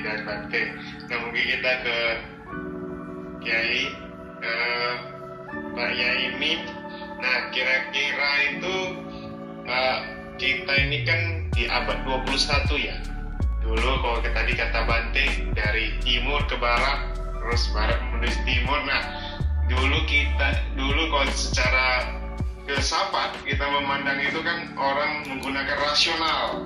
dan Bante. Nah, mungkin kita ke Kiai, Pak Yai Min. Nah, kira-kira itu kita ini kan di abad 21 ya. Dulu kalau tadi kata Bante dari timur ke barat, terus barat menuju timur. Nah, dulu kalau secara filsafat kita memandang itu kan orang menggunakan rasional,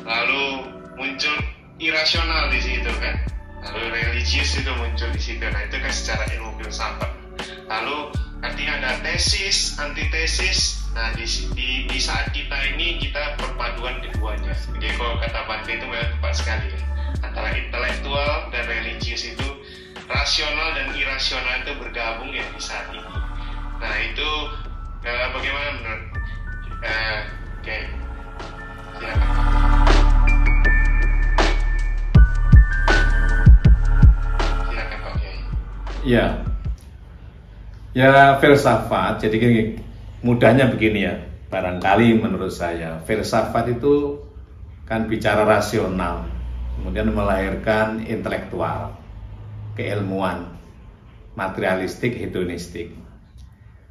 lalu muncul irasional di situ kan, lalu religius itu muncul di situ. Nah, itu kan secara ilmu filsafat. Lalu artinya ada tesis, antitesis. Nah, di saat kita ini kita perpaduan keduanya. Jadi kalau kata Bante itu memang tepat sekali ya. Antara intelektual dan religius itu, rasional dan irasional itu bergabung ya di saat ini. Nah, itu bagaimana menurut Oke, silakan. Silakan Pak Kiai. Ya filsafat, jadi gini, mudahnya begini ya, barangkali menurut saya filsafat itu kan bicara rasional, kemudian melahirkan intelektual, keilmuan, materialistik, hedonistik.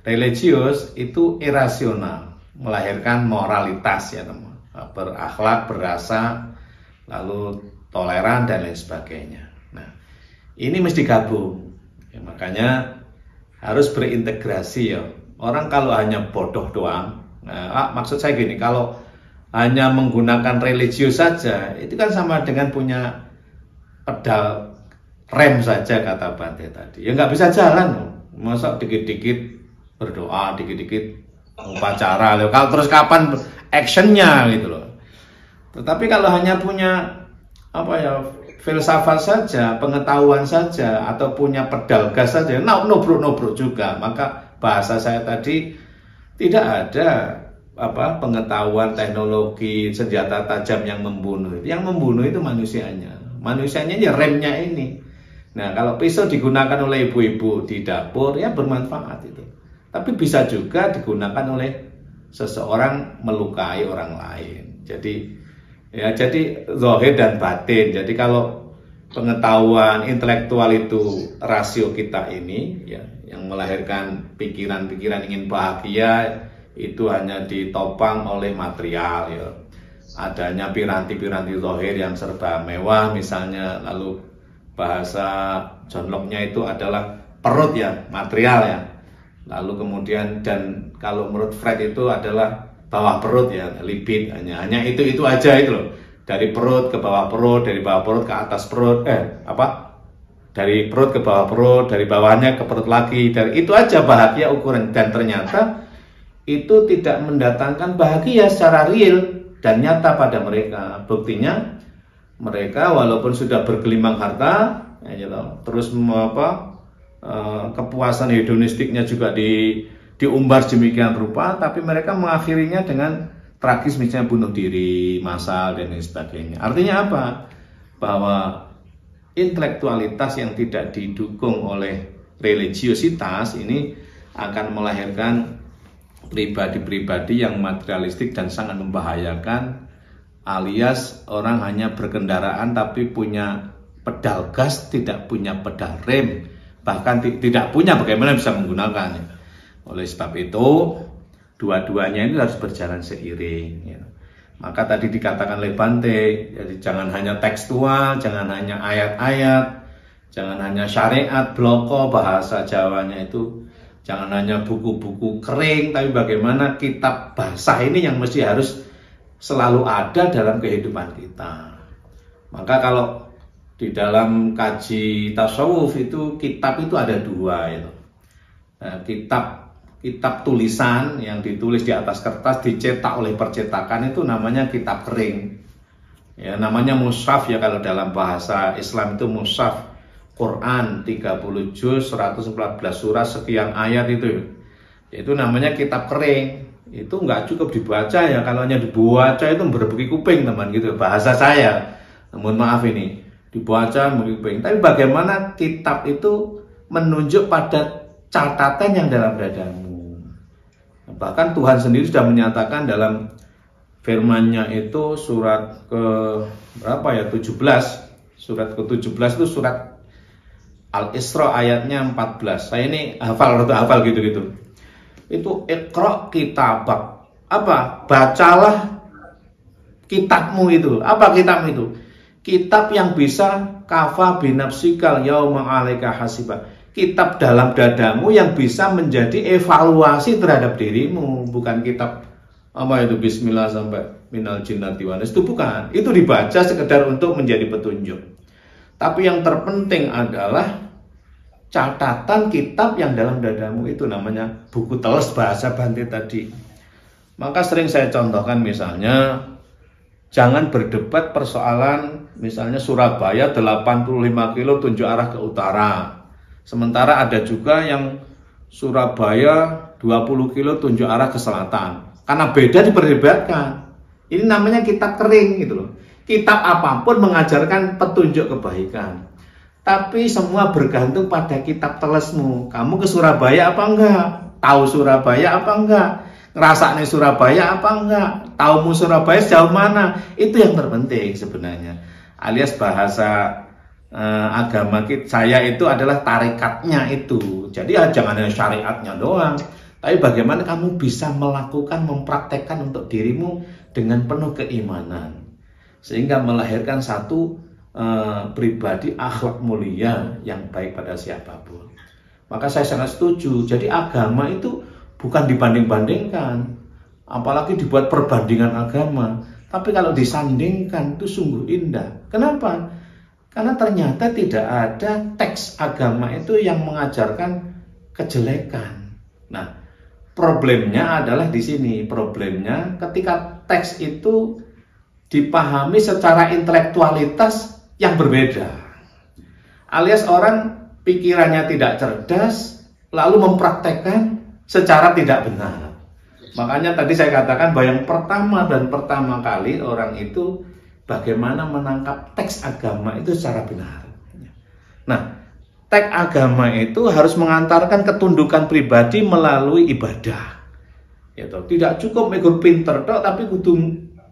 Religius itu irasional, melahirkan moralitas ya teman, berakhlak, berasa, lalu toleran dan lain sebagainya. Nah, ini mesti gabung, ya, makanya harus berintegrasi ya. Orang kalau hanya bodoh doang, maksud saya gini, kalau hanya menggunakan religius saja, itu kan sama dengan punya pedal rem saja kata Bante tadi. Ya nggak bisa jalan loh. Masa dikit-dikit berdoa, dikit-dikit upacara loh. Kalau terus kapan actionnya gitu loh. Tetapi kalau hanya punya filsafat saja, pengetahuan saja, atau punya pedal gas saja, nobruk juga. Maka bahasa saya tadi tidak ada pengetahuan, teknologi, senjata tajam yang membunuh. Yang membunuh itu manusianya. Manusianya ya remnya ini. Nah, kalau pisau digunakan oleh ibu-ibu di dapur ya bermanfaat itu. Tapi bisa juga digunakan oleh seseorang melukai orang lain. Jadi zahir dan batin. Jadi kalau pengetahuan intelektual itu rasio kita ini ya, yang melahirkan pikiran-pikiran ingin bahagia itu hanya ditopang oleh material ya. Adanya piranti-piranti zahir yang serba mewah misalnya, lalu bahasa John Locke-nya itu adalah perut ya, material ya. Lalu kemudian, dan kalau menurut Freud itu adalah bawah perut ya, lipid, hanya itu aja itu loh. Dari perut ke bawah perut, dari bawah perut ke atas perut, dari perut ke bawah perut, dari bawahnya ke perut lagi, dari itu aja bahagia ukuran. Dan ternyata itu tidak mendatangkan bahagia secara real dan nyata pada mereka. Buktinya mereka walaupun sudah bergelimang harta, terus kepuasan hedonistiknya juga diumbar demikian rupa, tapi mereka mengakhirinya dengan tragis, misalnya bunuh diri massal dan lain sebagainya. Artinya apa? Bahwa intelektualitas yang tidak didukung oleh religiositas ini akan melahirkan pribadi-pribadi yang materialistik dan sangat membahayakan, alias orang hanya berkendaraan tapi punya pedal gas, tidak punya pedal rem, bahkan tidak punya bagaimana bisa menggunakannya. Oleh sebab itu dua-duanya ini harus berjalan seiring ya. Maka tadi dikatakan oleh Bante, jadi jangan hanya tekstual, jangan hanya ayat-ayat, jangan hanya syariat bloko bahasa Jawanya itu, jangan hanya buku-buku kering, tapi bagaimana kitab basah ini yang mesti harus selalu ada dalam kehidupan kita. Maka kalau di dalam kaji tasawuf itu kitab itu ada dua itu. Kitab tulisan yang ditulis di atas kertas dicetak oleh percetakan itu namanya kitab kering. Ya, namanya mushaf ya, kalau dalam bahasa Islam itu mushaf. Quran 30 juz, 114 surah, sekian ayat itu namanya kitab kering. Itu nggak cukup dibaca ya, kalau hanya dibaca itu berbuki kuping teman gitu bahasa saya. Mohon maaf ini, dibaca berbuki kuping. Tapi bagaimana kitab itu menunjuk pada catatan yang dalam dadamu. Bahkan Tuhan sendiri sudah menyatakan dalam firman-Nya itu surat ke berapa ya, 17 Surat ke-17 itu surat Al-Isra ayatnya 14. Saya ini hafal gitu-gitu. Itu iqra kitabak. Apa? Bacalah kitabmu itu. Apa kitabmu itu? Kitab yang bisa kafa binafsikal yauma 'alaika hasiba. Kitab dalam dadamu yang bisa menjadi evaluasi terhadap dirimu, bukan kitab apa itu bismillah sampai minal jinnati wanas, itu bukan. Itu dibaca sekedar untuk menjadi petunjuk. Tapi yang terpenting adalah catatan kitab yang dalam dadamu, itu namanya buku teles bahasa Bante tadi. Maka sering saya contohkan, misalnya jangan berdebat persoalan misalnya Surabaya 85 kilo tunjuk arah ke utara. Sementara ada juga yang Surabaya 20 kilo tunjuk arah ke selatan. Karena beda diperdebatkan. Ini namanya kitab kering gitu loh. Kitab apapun mengajarkan petunjuk kebaikan. Tapi semua bergantung pada kitab telesmu. Kamu ke Surabaya apa enggak? Tahu Surabaya apa enggak? Ngerasaknya Surabaya apa enggak? Taumu Surabaya sejauh mana? Itu yang terpenting sebenarnya. Alias bahasa agama saya itu adalah tarikatnya itu. Jadi ya jangan hanya syariatnya doang, tapi bagaimana kamu bisa melakukan, mempraktekkan untuk dirimu dengan penuh keimanan, sehingga melahirkan satu pribadi akhlak mulia yang baik pada siapapun. Maka saya sangat setuju. Jadi agama itu bukan dibanding-bandingkan, apalagi dibuat perbandingan agama. Tapi kalau disandingkan itu sungguh indah. Kenapa? Karena ternyata tidak ada teks agama itu yang mengajarkan kejelekan. Nah, problemnya adalah di sini. Problemnya ketika teks itu dipahami secara intelektualitas yang berbeda. Alias orang pikirannya tidak cerdas, lalu mempraktekkan secara tidak benar. Makanya tadi saya katakan bahwa yang pertama kali orang itu bagaimana menangkap teks agama itu secara benar. Nah, teks agama itu harus mengantarkan ketundukan pribadi melalui ibadah. Gitu. Tidak cukup megur pinter tok, tapi kudu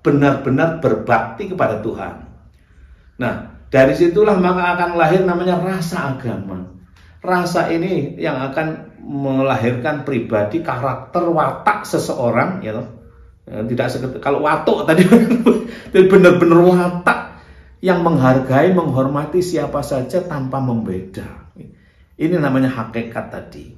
benar-benar berbakti kepada Tuhan. Nah, dari situlah maka akan lahir namanya rasa agama. Rasa ini yang akan melahirkan pribadi, karakter, watak seseorang, ya. Tidak sekedar kalau watuk tadi benar-benar watak yang menghargai, menghormati siapa saja tanpa membeda. Ini namanya hakikat tadi.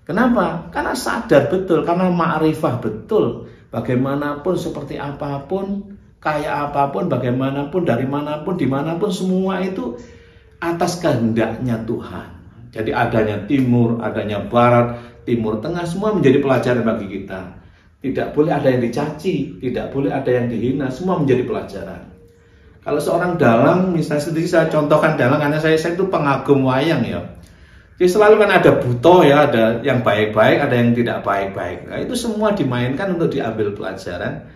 Kenapa? Karena sadar betul, karena ma'rifah betul. Bagaimanapun, seperti apapun, kayak apapun, bagaimanapun, dari manapun, dimanapun, semua itu atas kehendaknya Tuhan. Jadi adanya timur, adanya barat, timur, tengah, semua menjadi pelajaran bagi kita. Tidak boleh ada yang dicaci, tidak boleh ada yang dihina, semua menjadi pelajaran. Kalau seorang dalang, misalnya sendiri saya contohkan dalang, karena saya itu pengagum wayang ya. Jadi selalu kan ada buto ya, ada yang baik-baik, ada yang tidak baik-baik. Nah, itu semua dimainkan untuk diambil pelajaran,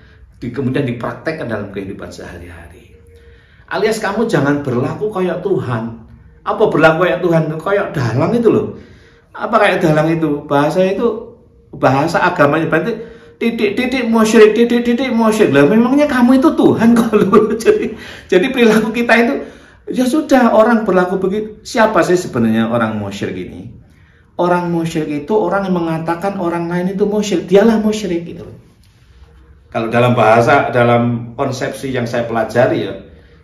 kemudian dipraktekkan dalam kehidupan sehari-hari. Alias kamu jangan berlaku kayak Tuhan. Apa berlaku kayak Tuhan? Kayak dalang itu loh. Apa kayak dalang itu? Bahasa itu, bahasa agamanya berarti titik musyrik, titik musyrik. Lah memangnya kamu itu Tuhan kalau jadi perilaku kita itu ya sudah, orang berlaku begitu. Siapa sih sebenarnya orang musyrik ini? Orang musyrik itu orang yang mengatakan orang lain itu musyrik, dialah musyrik gitu. Kalau dalam bahasa, dalam konsepsi yang saya pelajari ya,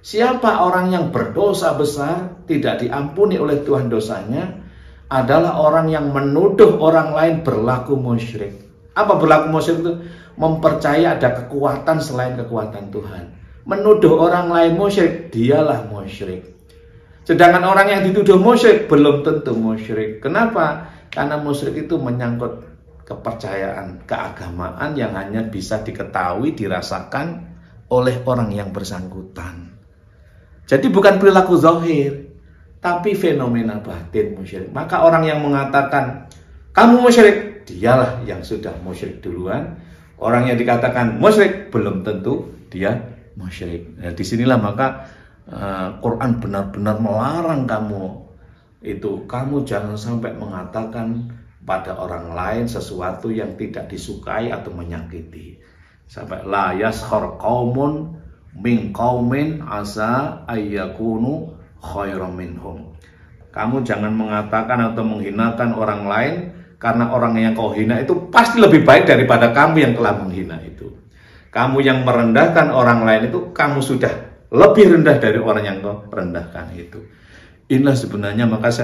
siapa orang yang berdosa besar, tidak diampuni oleh Tuhan dosanya, adalah orang yang menuduh orang lain berlaku musyrik. Apa berlaku musyrik itu? Mempercaya ada kekuatan selain kekuatan Tuhan. Menuduh orang lain musyrik, dialah musyrik. Sedangkan orang yang dituduh musyrik belum tentu musyrik. Kenapa? Karena musyrik itu menyangkut kepercayaan, keagamaan yang hanya bisa diketahui, dirasakan oleh orang yang bersangkutan. Jadi bukan perilaku zahir, tapi fenomena batin musyrik. Maka orang yang mengatakan kamu musyrik, dialah yang sudah musyrik duluan. Orang yang dikatakan musyrik belum tentu dia musyrik. Nah, disinilah maka Quran benar-benar melarang kamu itu. Kamu jangan sampai mengatakan pada orang lain sesuatu yang tidak disukai atau menyakiti. Sampai la yaskhar qaumun min qaumin asa ayyakunu khairam minhum. Kamu jangan mengatakan atau menghinakan orang lain, karena orang yang kau hina itu pasti lebih baik daripada kamu yang telah menghina itu. Kamu yang merendahkan orang lain itu, kamu sudah lebih rendah dari orang yang kau rendahkan itu. Inilah sebenarnya, maka saya